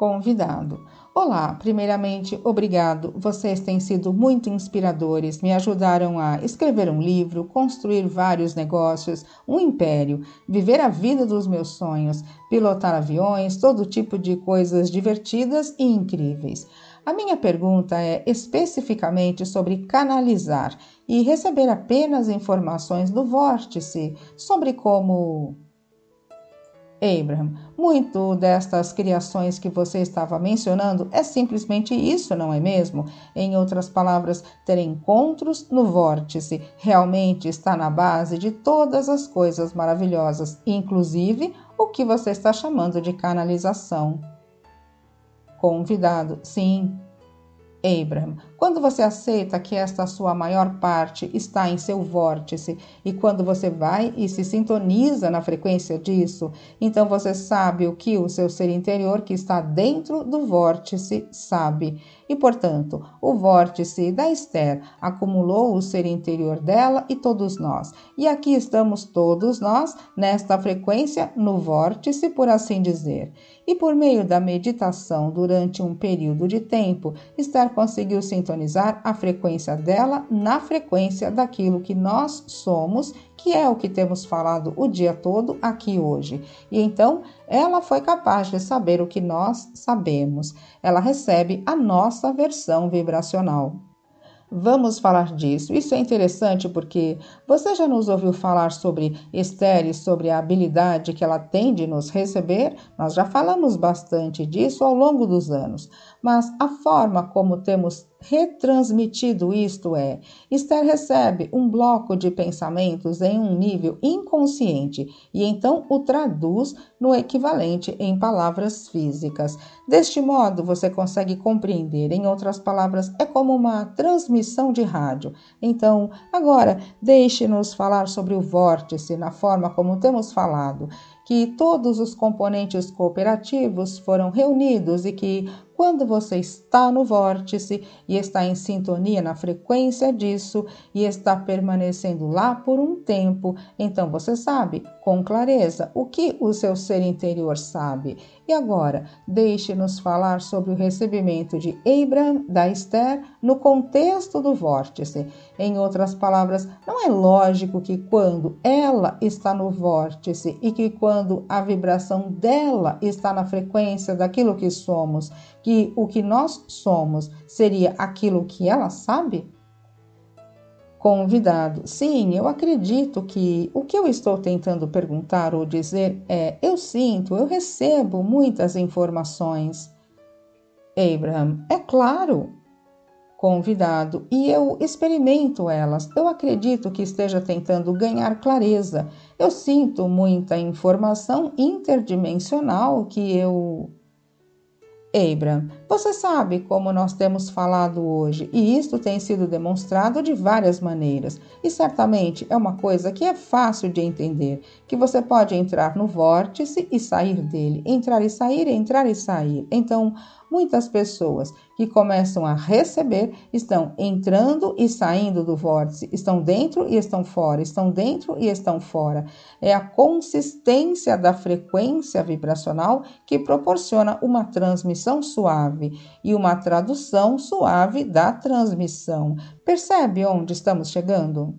Convidado. Olá, primeiramente, obrigado. Vocês têm sido muito inspiradores, me ajudaram a escrever um livro, construir vários negócios, um império, viver a vida dos meus sonhos, pilotar aviões, todo tipo de coisas divertidas e incríveis. A minha pergunta é especificamente sobre canalizar e receber apenas informações do vórtice sobre como... Abraham, muito destas criações que você estava mencionando é simplesmente isso, não é mesmo? Em outras palavras, ter encontros no vórtice realmente está na base de todas as coisas maravilhosas, inclusive o que você está chamando de canalização. Convidado, sim. Abraham, quando você aceita que esta sua maior parte está em seu vórtice e quando você vai e se sintoniza na frequência disso, então você sabe o que o seu ser interior que está dentro do vórtice sabe. E, portanto, o vórtice da Esther acumulou o ser interior dela e todos nós. E aqui estamos todos nós nesta frequência no vórtice, por assim dizer. E por meio da meditação durante um período de tempo, Esther conseguiu sintonizar a frequência dela na frequência daquilo que nós somos, que é o que temos falado o dia todo aqui hoje. E então, ela foi capaz de saber o que nós sabemos. Ela recebe a nossa versão vibracional. Vamos falar disso. Isso é interessante porque você já nos ouviu falar sobre Esther e sobre a habilidade que ela tem de nos receber? Nós já falamos bastante disso ao longo dos anos, mas a forma como temos retransmitido isto é, Esther recebe um bloco de pensamentos em um nível inconsciente e então o traduz no equivalente em palavras físicas. Deste modo, você consegue compreender, em outras palavras, é como uma transmissão de rádio. Então, agora, deixe-nos falar sobre o vórtice, na forma como temos falado, que todos os componentes cooperativos foram reunidos e que, quando você está no vórtice e está em sintonia na frequência disso e está permanecendo lá por um tempo, então você sabe com clareza o que o seu ser interior sabe. E agora, deixe-nos falar sobre o recebimento de Abraham da Esther no contexto do vórtice. Em outras palavras, não é lógico que quando ela está no vórtice e que quando a vibração dela está na frequência daquilo que somos, que o que nós somos seria aquilo que ela sabe? Convidado, sim, eu acredito que o que eu estou tentando perguntar ou dizer é: eu recebo muitas informações. Abraham, é claro. Convidado, e eu experimento elas. Eu acredito que esteja tentando ganhar clareza. Eu sinto muita informação interdimensional que eu... Abraham, você sabe como nós temos falado hoje, e isto tem sido demonstrado de várias maneiras, e certamente é uma coisa que é fácil de entender, que você pode entrar no vórtice e sair dele, entrar e sair, entrar e sair. Então, muitas pessoas que começam a receber estão entrando e saindo do vórtice, estão dentro e estão fora, estão dentro e estão fora. É a consistência da frequência vibracional que proporciona uma transmissão suave e uma tradução suave da transmissão. Percebe onde estamos chegando?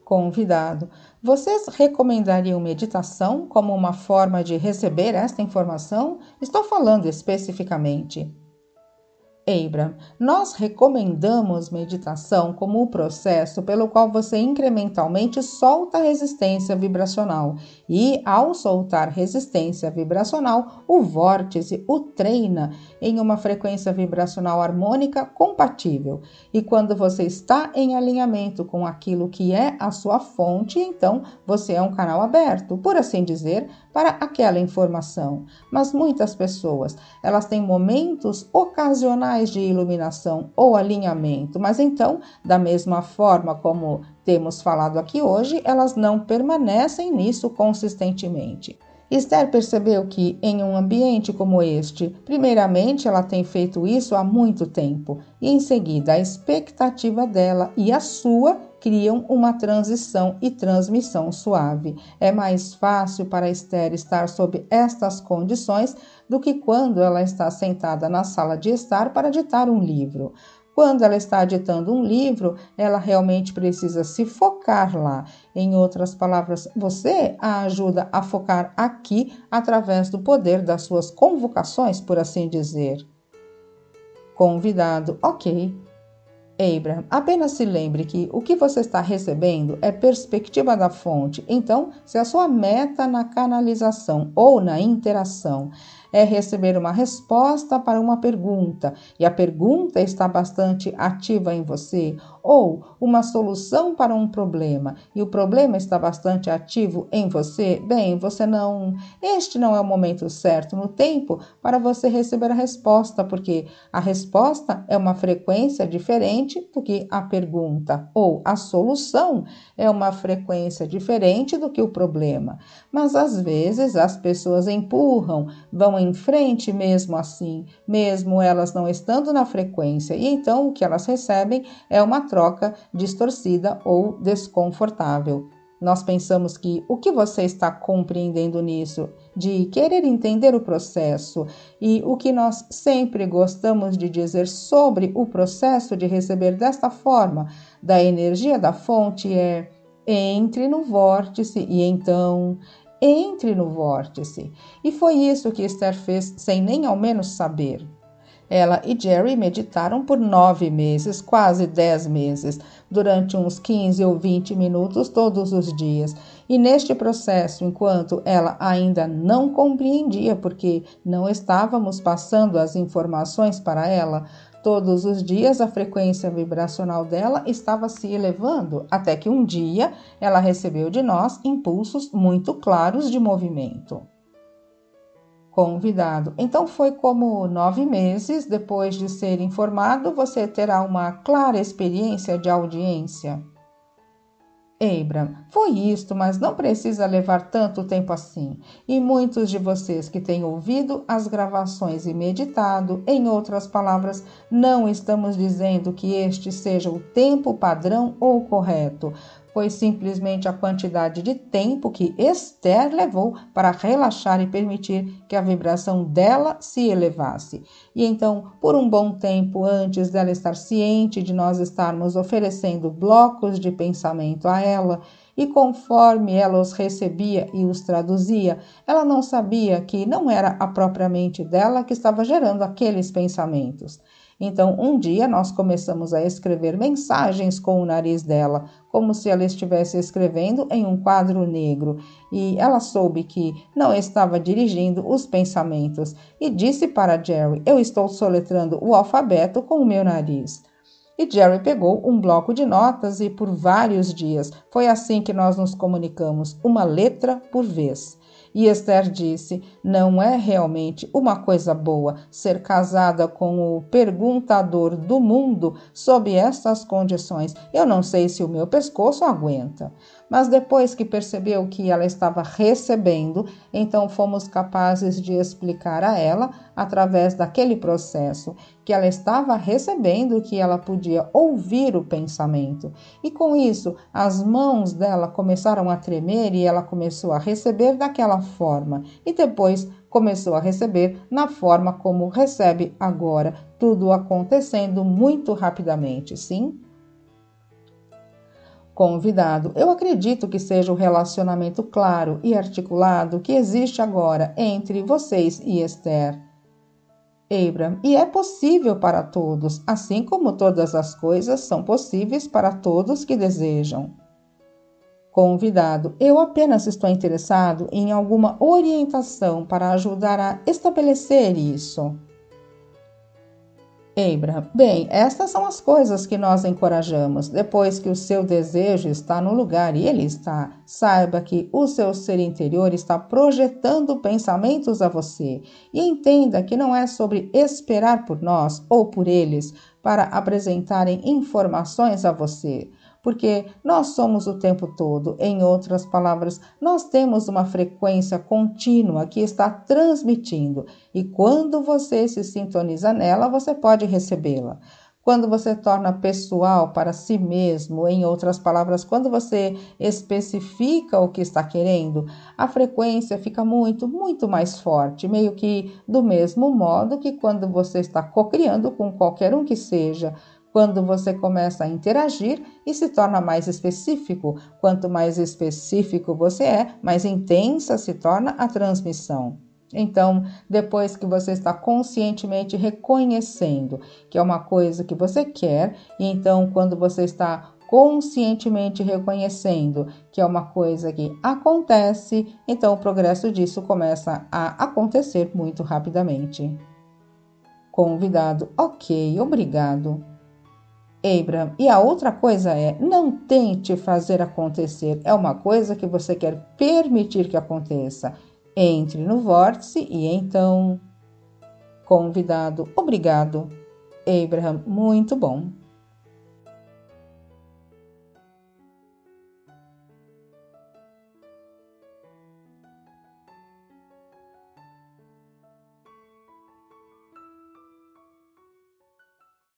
Convidado, vocês recomendariam meditação como uma forma de receber esta informação? Estou falando especificamente. Abraham, nós recomendamos meditação como o processo pelo qual você incrementalmente solta a resistência vibracional e, ao soltar resistência vibracional, o vórtice o treina em uma frequência vibracional harmônica compatível. E quando você está em alinhamento com aquilo que é a sua fonte, então você é um canal aberto, por assim dizer, para aquela informação. Mas muitas pessoas, elas têm momentos ocasionais de iluminação ou alinhamento, mas então, da mesma forma como temos falado aqui hoje, elas não permanecem nisso consistentemente. Esther percebeu que, em um ambiente como este, primeiramente ela tem feito isso há muito tempo, e em seguida a expectativa dela e a sua criam uma transição e transmissão suave. É mais fácil para Esther estar sob estas condições do que quando ela está sentada na sala de estar para ditar um livro. Quando ela está ditando um livro, ela realmente precisa se focar lá. Em outras palavras, você a ajuda a focar aqui através do poder das suas convocações, por assim dizer. Convidado, ok. Abraham, apenas se lembre que o que você está recebendo é perspectiva da fonte. Então, se a sua meta na canalização ou na interação é receber uma resposta para uma pergunta e a pergunta está bastante ativa em você, ou uma solução para um problema e o problema está bastante ativo em você, bem, este não é o momento certo no tempo para você receber a resposta, porque a resposta é uma frequência diferente do que a pergunta, ou a solução é uma frequência diferente do que o problema. Mas às vezes as pessoas empurram, vão em frente mesmo assim, mesmo elas não estando na frequência, e então o que elas recebem é uma troca distorcida ou desconfortável. Nós pensamos que o que você está compreendendo nisso, de querer entender o processo, e o que nós sempre gostamos de dizer sobre o processo de receber desta forma da energia da fonte é: entre no vórtice e então entre no vórtice. E foi isso que Esther fez sem nem ao menos saber. Ela e Jerry meditaram por 9 meses, quase 10 meses, durante uns 15 ou 20 minutos todos os dias. E neste processo, enquanto ela ainda não compreendia, porque não estávamos passando as informações para ela, todos os dias a frequência vibracional dela estava se elevando, até que um dia ela recebeu de nós impulsos muito claros de movimento. Convidado. Então foi como 9 meses depois de ser informado, você terá uma clara experiência de audiência. Abraham, foi isto, mas não precisa levar tanto tempo assim. E muitos de vocês que têm ouvido as gravações e meditado, em outras palavras, não estamos dizendo que este seja o tempo padrão ou correto. Foi simplesmente a quantidade de tempo que Esther levou para relaxar e permitir que a vibração dela se elevasse. E então, por um bom tempo antes dela estar ciente de nós estarmos oferecendo blocos de pensamento a ela, e conforme ela os recebia e os traduzia, ela não sabia que não era a própria mente dela que estava gerando aqueles pensamentos. Então, um dia nós começamos a escrever mensagens com o nariz dela, como se ela estivesse escrevendo em um quadro negro, e ela soube que não estava dirigindo os pensamentos e disse para Jerry: "Eu estou soletrando o alfabeto com o meu nariz." E Jerry pegou um bloco de notas e por vários dias foi assim que nós nos comunicamos, uma letra por vez. E Esther disse: "Não é realmente uma coisa boa ser casada com o perguntador do mundo sob estas condições. Eu não sei se o meu pescoço aguenta." Mas depois que percebeu que ela estava recebendo, então fomos capazes de explicar a ela, através daquele processo, que ela estava recebendo, que ela podia ouvir o pensamento. E com isso, as mãos dela começaram a tremer e ela começou a receber daquela forma. E depois começou a receber na forma como recebe agora, tudo acontecendo muito rapidamente, sim? Convidado, eu acredito que seja o relacionamento claro e articulado que existe agora entre vocês e Esther. Abraham, e é possível para todos, assim como todas as coisas são possíveis para todos que desejam. Convidado, eu apenas estou interessado em alguma orientação para ajudar a estabelecer isso. Abraham, bem, estas são as coisas que nós encorajamos. Depois que o seu desejo está no lugar e ele está, saiba que o seu ser interior está projetando pensamentos a você. E entenda que não é sobre esperar por nós ou por eles para apresentarem informações a você. Porque nós somos o tempo todo. Em outras palavras, nós temos uma frequência contínua que está transmitindo, e quando você se sintoniza nela, você pode recebê-la. quando você torna pessoal para si mesmo, em outras palavras, quando você especifica o que está querendo, a frequência fica muito mais forte, meio que do mesmo modo que quando você está cocriando com qualquer um que seja. Quando você começa a interagir e se torna mais específico, quanto mais específico você é, mais intensa se torna a transmissão. Então, depois que você está conscientemente reconhecendo que é uma coisa que você quer, e então quando você está conscientemente reconhecendo que é uma coisa que acontece, então o progresso disso começa a acontecer muito rapidamente. Convidado: ok, obrigado. Abraham, e a outra coisa é, não tente fazer acontecer, é uma coisa que você quer permitir que aconteça. Entre no vórtice e então... Convidado: obrigado. Abraham: muito bom.